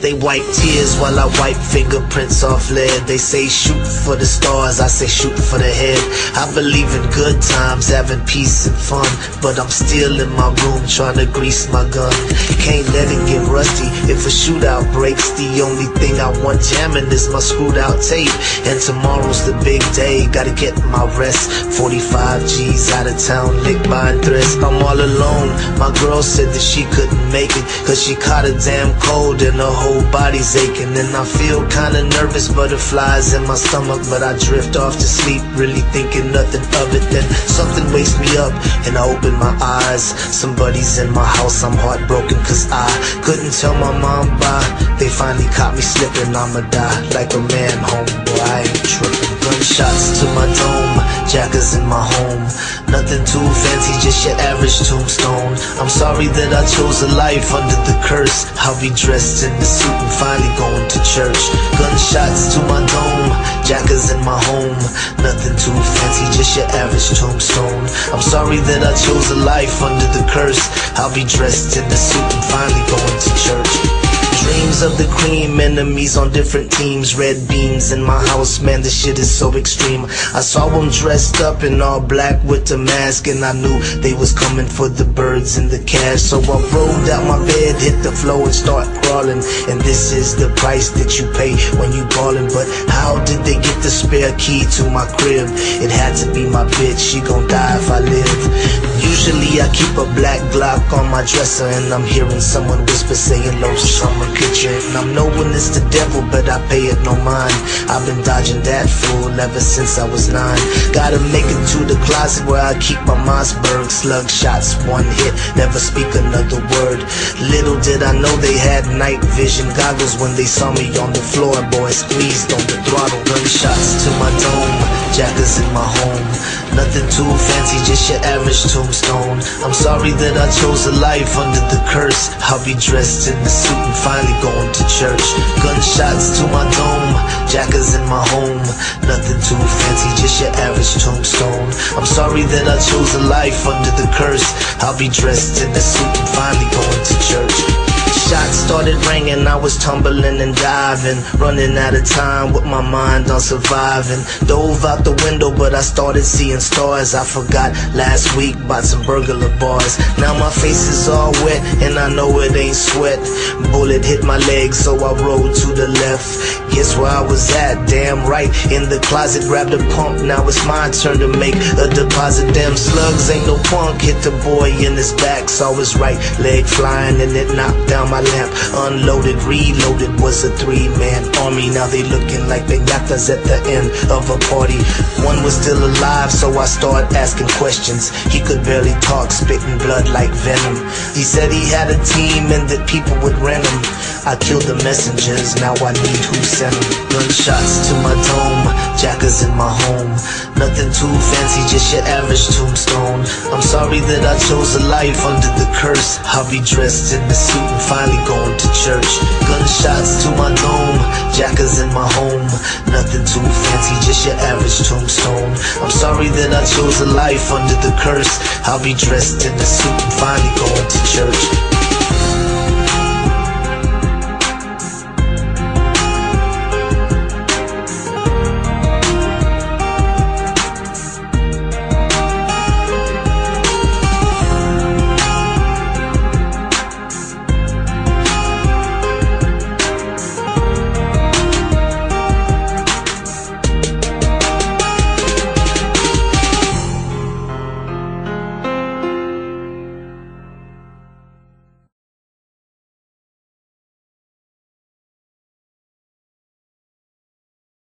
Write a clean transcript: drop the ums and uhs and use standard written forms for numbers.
They wipe tears while I wipe fingerprints off lead. They say shoot for the stars, I say shoot for the head. I believe in good times, having peace and fun, but I'm still in my room trying to grease my gun. Can't let it get rusty if a shootout breaks. The only thing I want jamming is my screwed out tape. And tomorrow's the big day, gotta get my rest. 45 G's out of town, lick buying threats. I'm all alone, my girl said that she couldn't make it, cause she caught a damn cold and her whole body's aching. And I feel kinda nervous, butterflies in my stomach, but I drift off to sleep, really thinking nothing of it. Then something wakes me up and I open my eyes. Somebody's in my house, I'm heartbroken cause I couldn't tell my mom bye. They finally caught me slipping, I'ma die like a man, homeboy, I ain't tripping. Gunshots to my dome, jackers in my home. Nothing too fancy, just your average tombstone. I'm sorry that I chose a life under the curse. I'll be dressed in the suit and finally going to church. Gunshots to my dome, jackers in my home. Nothing too fancy, just your average tombstone. I'm sorry that I chose a life under the curse. I'll be dressed in the suit and finally going to church. Dreams of the cream, enemies on different teams. Red beams in my house, man, this shit is so extreme. I saw them dressed up in all black with the mask, and I knew they was coming for the birds and the cash. So I rolled out my bed, hit the floor and start crawling. And this is the price that you pay when you ballin'. But how did they get the spare key to my crib? It had to be my bitch, she gon' die if I live. Usually I keep a black Glock on my dresser, and I'm hearing someone whisper saying low summer kitchen. And I'm knowing it's the devil, but I pay it no mind. I've been dodging that fool ever since I was 9. Gotta make it to the closet where I keep my Mossberg. Slug shots, one hit, never speak another word. Little did I know they had night vision goggles when they saw me on the floor. Boy, squeezed on the throttle. Gunshots to my dome, jackers in my home. Nothing too fancy, just your average tombstone. I'm sorry that I chose a life under the curse. I'll be dressed in the suit and finally going to church. Gunshots to my dome, jackers in my home. Nothing too fancy, just your average tombstone. I'm sorry that I chose a life under the curse. I'll be dressed in the suit and finally going to church. Shots started ringing, I was tumbling and diving, running out of time with my mind on surviving. Dove out the window, but I started seeing stars. I forgot last week about some burglar bars. Now my face is all wet and I know it ain't sweat. Bullet hit my leg, so I rolled to the left. Guess where I was at? Damn right, in the closet. Grabbed a pump, now it's my turn to make a deposit. Damn slugs ain't no punk. Hit the boy in his back, saw his right leg flying and it knocked down my lamp. Unloaded, reloaded, was a 3-man army. Now they looking like they got us at the end of a party. One was still alive, so I started asking questions. He could barely talk, spitting blood like venom. He said he had a team and that people would rent him. I killed the messengers, now I need who sent them. Gunshots to my dome, jackers in my home. Nothing too fancy, just your average tombstone. I'm sorry that I chose a life under the curse. I'll be dressed in the suit and finally going to church. Gunshots to my dome, jackers in my home. Nothing too fancy, just your average tombstone. I'm sorry that I chose a life under the curse. I'll be dressed in the suit and finally going to church.